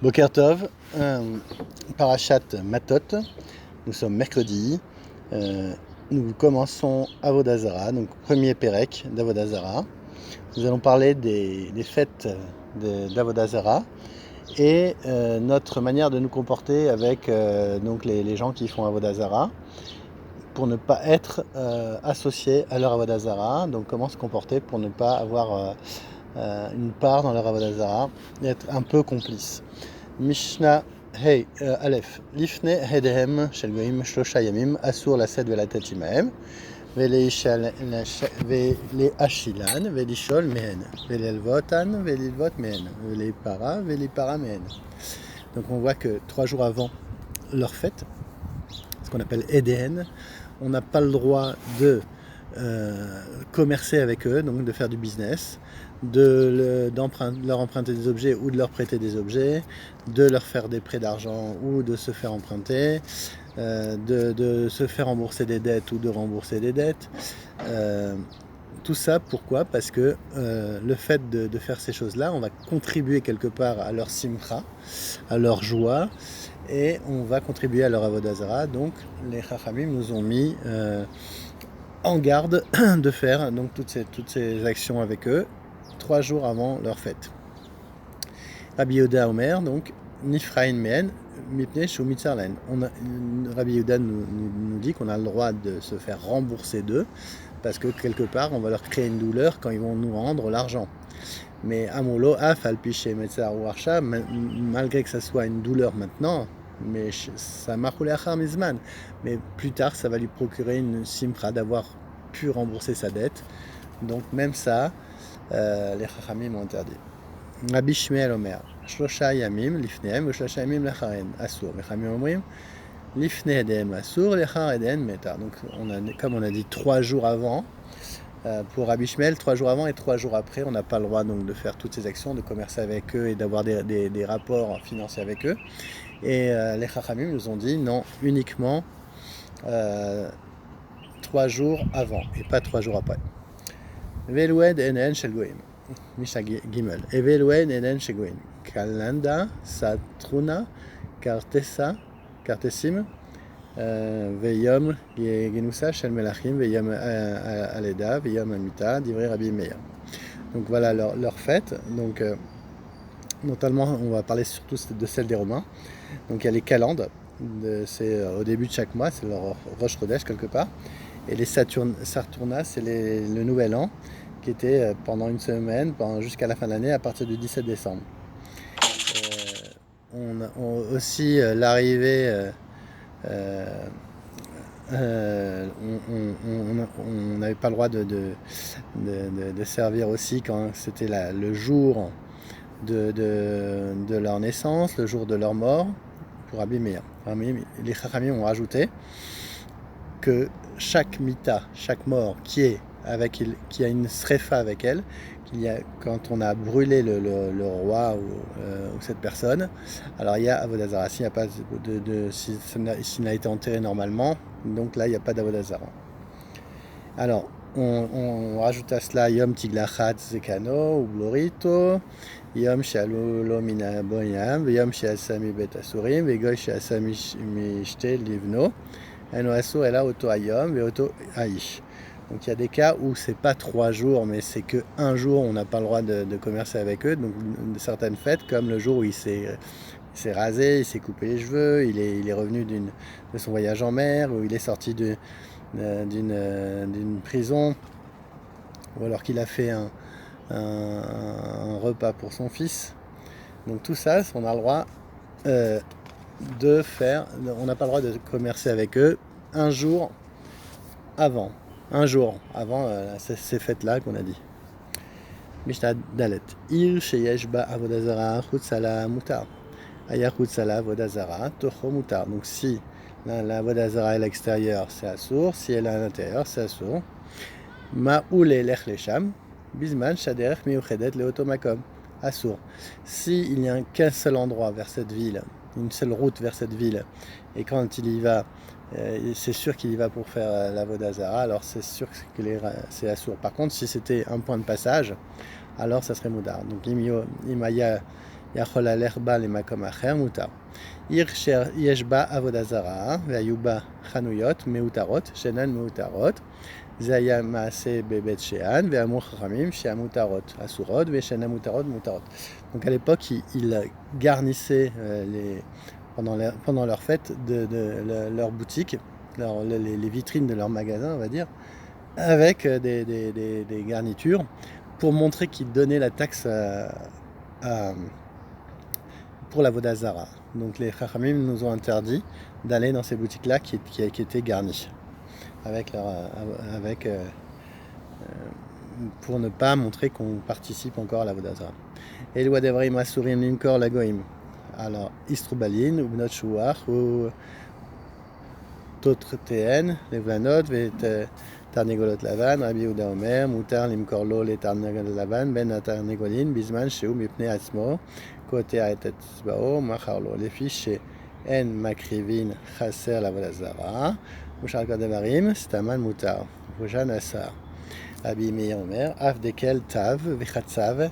Boker Tov, Parashat Matot, nous sommes mercredi, nous commençons Avodah Zara, donc premier Pérec d'Avodah Zara. Nous allons parler des fêtes d'Avodah Zara et notre manière de nous comporter avec donc les gens qui font Avodah Zara pour ne pas être associés à leur Avodah Zara, donc comment se comporter pour ne pas avoir une part dans leur Avodah Zara et être un peu complice. Mishnah Hey Aleph Lifne Hedehem Shel Goyim Shlosha Yamim Asur Lased Velatet Imahem Veleashilan Velishol Mehen Velelvotan Velilvot Mehen Velipara Mehen. Donc on voit que 3 jours avant leur fête, ce qu'on appelle Eden, on n'a pas le droit de commercer avec eux, donc de faire du business, de leur emprunter des objets ou de leur prêter des objets, de leur faire des prêts d'argent ou de se faire emprunter, de se faire rembourser des dettes ou de rembourser des dettes. Tout ça, pourquoi ? Parce que le fait de faire ces choses-là, on va contribuer quelque part à leur simcha, à leur joie, et on va contribuer à leur avodah zara. Donc les chachamim nous ont mis en garde de faire donc toutes ces actions avec eux 3 jours avant leur fête. Rabbi Yehuda Omer, donc Nifrain Mehen Mipnei Shu Mitzarlen. Rabbi Yehuda nous dit qu'on a le droit de se faire rembourser d'eux parce que quelque part on va leur créer une douleur quand ils vont nous rendre l'argent. Mais Amolo Af Alpiche Metzar ou Arsha, malgré que ça soit une douleur maintenant, mais ça marche achar mizman. Mais plus tard, ça va lui procurer une simcha d'avoir pu rembourser sa dette. Donc même ça, les chachamim ont interdit. Rabbi Shmuel Omer, Shlosha Yamim Lifnehem ve Shlosha Yamim Lacharen Asur. Les chachamim omrim Lifne Edem Asur, Lechar Eden Metar. Donc comme on a dit 3 jours avant. Pour Rabbi Shmuel, 3 jours avant et 3 jours après, on n'a pas le droit donc de faire toutes ces actions, de commercer avec eux et d'avoir des rapports financiers avec eux. Et les Chachamim nous ont dit non, uniquement 3 jours avant et pas 3 jours après. Velued enen shel goyim, Mishnah Gimel. Velued enen shel goyim. Kalanda, Satruna, Kartesim. Veyom Genusa Shel Melachim Veyom Aleda Veyom Amita Divrei Rabbi Meir. Donc voilà leur fête. Donc notamment on va parler surtout de celle des Romains. Donc il y a les calendes, c'est au début de chaque mois, c'est leur Rosh Chodesh quelque part. Et les Saturna, c'est le nouvel an qui était pendant une semaine, jusqu'à la fin de l'année à partir du 17 décembre. On aussi l'arrivée on n'avait pas le droit de servir aussi quand c'était le jour de leur naissance, le jour de leur mort, pour Rabbi Meir. Les chachamim ont rajouté que chaque mita, chaque mort qui a une srefa avec elle, quand on a brûlé le roi ou cette personne, alors il y a avodah zara. S'il n'a pas s'il n'a été enterré normalement, donc là il n'y a pas d'avodah zara. Alors on rajoute à cela Yom Tiglachat Zekano ou Blorito, Yom Shalu Lo Mina Boyam, Yom Sheasa Mi Bet Asurim, Vegoy Sheasa Mishte Livno, Eno Asur Ela Oto Ayom, Ve Oto Aish. Donc il y a des cas où c'est pas 3 jours, mais c'est que 1 jour, on n'a pas le droit de commercer avec eux. Donc certaines fêtes, comme le jour où il s'est rasé, il s'est coupé les cheveux, il est revenu de son voyage en mer, ou il est sorti d'une prison, ou alors qu'il a fait un repas pour son fils. Donc tout ça, on a le droit de faire. On n'a pas le droit de commercer avec eux 1 jour avant. 1 jour avant ces fêtes-là qu'on a dit. Mishnah Dalet. Ir sheyesh ba avodah zara chutz ala mutar. Aya chutz ala avodah zara tocho mutar. Donc si la avodah zara est à l'extérieur, c'est assour. Si elle est à l'intérieur, c'est assour. Ma'ule lech lesham. Bisman shaderech miuchedet leotomakom. Assour. Si il n'y a qu'un seul endroit vers cette ville, une seule route vers cette ville, et quand il y va, c'est sûr qu'il y va pour faire l'avodah zara, alors c'est sûr que c'est assour. Par contre, si c'était un point de passage, alors ça serait moudar. Donc imaya יכול ללך בה למקום אחר, מותר. עיר שיש בה עבודה זרה, והיו בה חנויות מאותרות, שאינן מאותרות, זה היה מעשה בבית שאן, ואמרו חכמים שהמותרות אסורות, ושאינן מותרות, mutarotes. Donc à l'époque, ils garnissaient pendant leur fête leur boutique, les vitrines de leur magasin, on va dire, avec des garnitures pour montrer qu'ils donnaient la taxe pour la Vodazara. Donc les Chachamim nous ont interdit d'aller dans ces boutiques-là qui étaient garnies pour ne pas montrer qu'on participe encore à la Vodazara. Et le Wadevrim Asurim Limkor Lagoim. Alors, Istrubalin, ou Bnot Shuach, ou Totreten, les Vlanot, Tarnegolot Lavan, Rabbi Yehuda Omer, Mutar Limkor Lo, les Tarnegolot Lavan, Ben Tarnegolin, Bisman, Sheu, Mipne Atzmo, Kote Aetetzbao, Macharlo. Les fiches chez En Makrivin, Chaser la Vodazara, Mushal Kadevarim, Staman Mutar, Vojan Assar. Rabbi Meir Omer, Afdekel Tav, Vichatsav,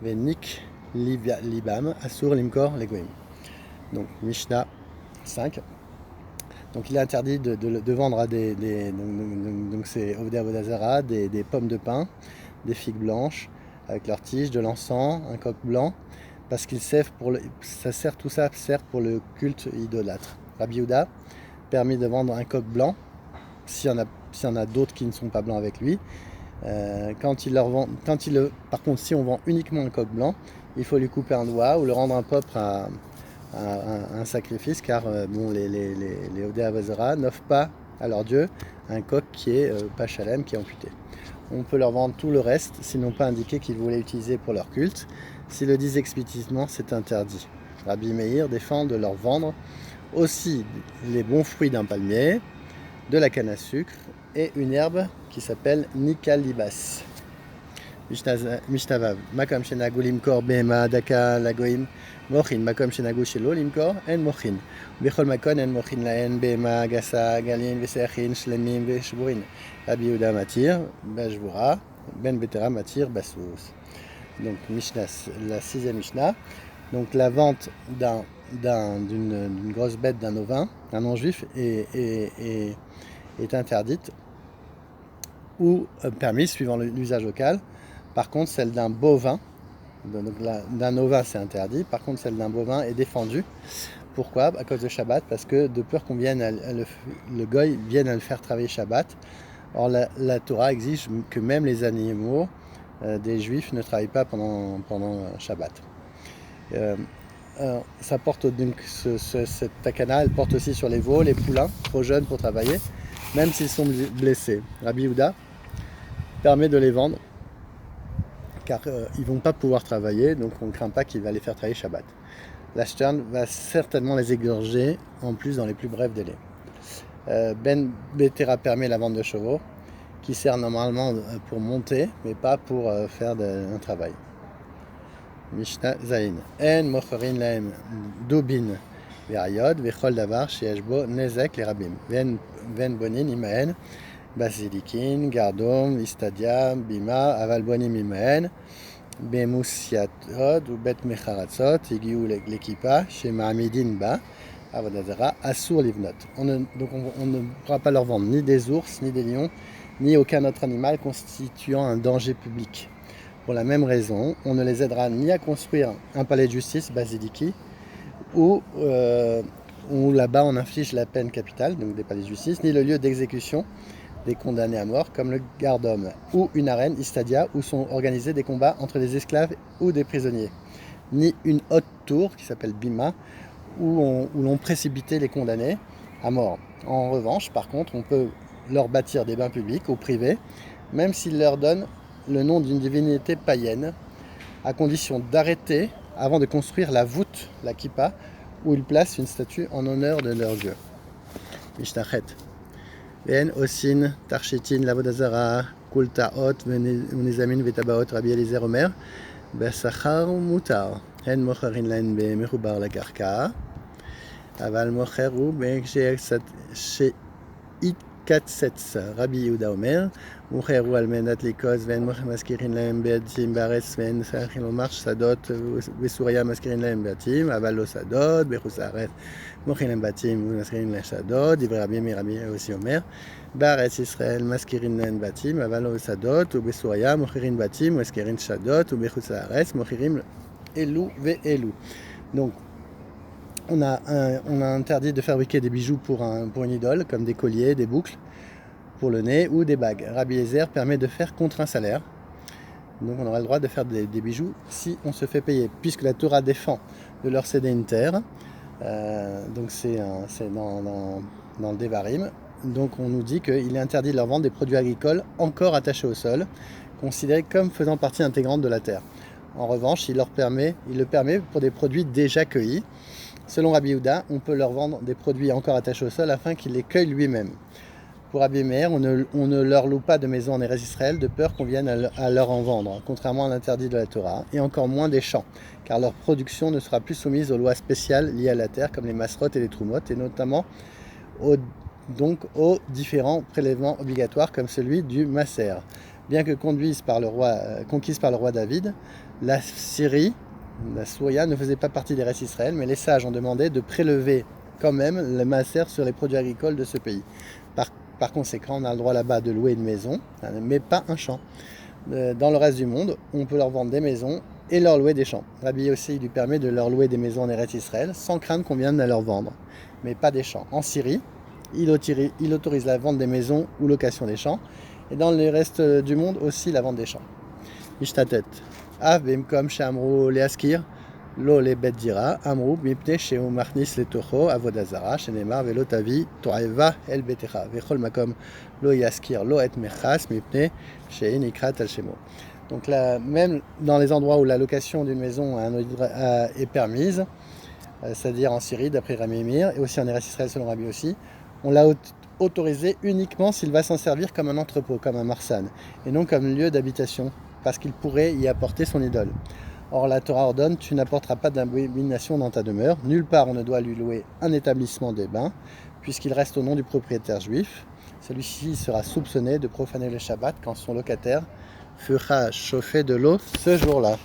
Venik Libam, Asur Limkor Legoim. Donc Mishnah 5. Donc il est interdit de vendre à donc c'est Ovdei Avodazara, des pommes de pin, des figues blanches avec leurs tiges, de l'encens, un coq blanc, parce tout ça sert pour le culte idolâtre. Rabbi Yehuda permet de vendre un coq blanc s'il y en a d'autres qui ne sont pas blancs avec lui. Par contre, si on vend uniquement un coq blanc, il faut lui couper un doigt ou le rendre impropre à un sacrifice, car les Ovdei Avodazara n'offrent pas à leur Dieu un coq qui est pas chalem, qui est amputé. On peut leur vendre tout le reste, s'ils n'ont pas indiqué qu'ils voulaient l'utiliser pour leur culte. S'ils le disent explicitement, c'est interdit. Rabbi Meir défend de leur vendre aussi les bons fruits d'un palmier, de la canne à sucre et une herbe qui s'appelle Nikalibas. Mishnavav, Makom shenagu limkor behema daka lagoim mochin, Makom shenagu shelo limkor en mochin. Bechol makon en mochin laen behema gasa galin veseachin shlemim veshburin. Rabbi Yehuda matir bashbura, ben betera matir basous. Donc Mishnah, la 6e Mishnah. Donc la vente d'une grosse bête d'un ovin, un non-juif, est interdite ou permise suivant l'usage local. Par contre, celle d'un bovin, d'un ovin, c'est interdit. Par contre, celle d'un bovin est défendue. Pourquoi? À cause de Shabbat, parce que de peur qu'on le goy vienne à le faire travailler Shabbat. Or, la Torah exige que même les animaux des Juifs ne travaillent pas pendant Shabbat. Ça porte donc cette takana, elle porte aussi sur les veaux, les poulains, trop jeunes pour travailler, même s'ils sont blessés. Rabbi Yehuda permet de les vendre, car ils ne vont pas pouvoir travailler, donc on ne craint pas qu'il va les faire travailler Shabbat. L'acheteur va certainement les égorger, en plus dans les plus brefs délais. Ben Betera permet la vente de chevaux, qui sert normalement pour monter, mais pas pour faire un travail. Mishnah Zayin. En mocherin lahem dubin ve'ayod ve'chol davar sheyesh bo nezek lerabim. Ven bonin imaen basilikin, gardom, istadia, bima, aval bonim imaen bemusiatod ou bet mecharatzot igiu l'ekipa chez Mahamidin ba Avodazara Asur Livnot. Donc on ne pourra pas leur vendre ni des ours, ni des lions, ni aucun autre animal constituant un danger public. Pour la même raison, on ne les aidera ni à construire un palais de justice, basiliki, où là-bas on inflige la peine capitale, donc des palais de justice, ni le lieu d'exécution des condamnés à mort, comme le gardom, ou une arène, istadia, où sont organisés des combats entre des esclaves ou des prisonniers, ni une haute tour, qui s'appelle bima, où l'on précipitait les condamnés à mort. En revanche, par contre, on peut leur bâtir des bains publics ou privés, même s'ils leur donnent le nom d'une divinité païenne, à condition d'arrêter avant de construire la voûte, la kippa, où ils placent une statue en honneur de leur dieu. Mishnachet. Ven osin tarchetin lavodazara kultaot venizamin vetabaot Rabbi Eliezer Omer besachar mutar hen mocherin len bemechubar lakarka aval mocheru sheikta Katsetz, Rabbi Yehuda Omer, Mucheru almenat likos, ven maskirin lahem beatim baretz, ven sachin lomar sadot, besuria maskirin lahem beatim, aval lo sadot, bechus haaretz, mochilem batim, maskirin lahem sadot, divrei Rabbi Meir aussi Omer, baretz Israël maskirin lahem batim, aval lo sadot, besuria mochirin batim, maskirin sadot, bechus haaretz, mochirim elou ve elou. Donc, on a interdit de fabriquer des bijoux pour une idole, comme des colliers, des boucles pour le nez ou des bagues. Rabbi Eliezer permet de faire contre un salaire. Donc on aura le droit de faire des bijoux si on se fait payer, puisque la Torah défend de leur céder une terre. Donc c'est dans le Devarim. Donc on nous dit qu'il est interdit de leur vendre des produits agricoles encore attachés au sol, considérés comme faisant partie intégrante de la terre. En revanche, il le permet pour des produits déjà cueillis. Selon Rabbi Yehuda, on peut leur vendre des produits encore attachés au sol afin qu'ils les cueillent lui-même. Pour Rabbi Meir, on ne leur loue pas de maison en Eretz Israël de peur qu'on vienne à leur en vendre, contrairement à l'interdit de la Torah, et encore moins des champs, car leur production ne sera plus soumise aux lois spéciales liées à la terre, comme les masrot et les trumot, et notamment aux différents prélèvements obligatoires comme celui du Maser. Bien que conquise par le roi David, la Syrie, la Souria ne faisait pas partie d'Eretz Israël, mais les sages ont demandé de prélever quand même le Maser sur les produits agricoles de ce pays. Par conséquent, on a le droit là-bas de louer une maison, mais pas un champ. Dans le reste du monde, on peut leur vendre des maisons et leur louer des champs. Rabbi aussi lui permet de leur louer des maisons en Eretz Israël sans craindre qu'on vienne à leur vendre, mais pas des champs. En Syrie, il autorise la vente des maisons ou location des champs, et dans le reste du monde aussi la vente des champs. Mishtatet. Av bimkom she'amru le'askir lo lebet dira amru mipnei shehu machnis letocho avodah zara shenemar velo tavi to'eva el betecha vechol makom lo yaskir lo et mechas mipnei shehi nikrat al shemo. Donc là, même dans les endroits où la location d'une maison est permise, c'est-à-dire en Syrie d'après Rabbi Meir et aussi en Eretz Israël selon Rabbi aussi, on l'a autorisé uniquement s'il va s'en servir comme un entrepôt, comme un marsan, et non comme lieu d'habitation, parce qu'il pourrait y apporter son idole. Or la Torah ordonne, tu n'apporteras pas d'abomination dans ta demeure, nulle part on ne doit lui louer un établissement des bains, puisqu'il reste au nom du propriétaire juif. Celui-ci sera soupçonné de profaner le Shabbat quand son locataire fera chauffer de l'eau ce jour-là.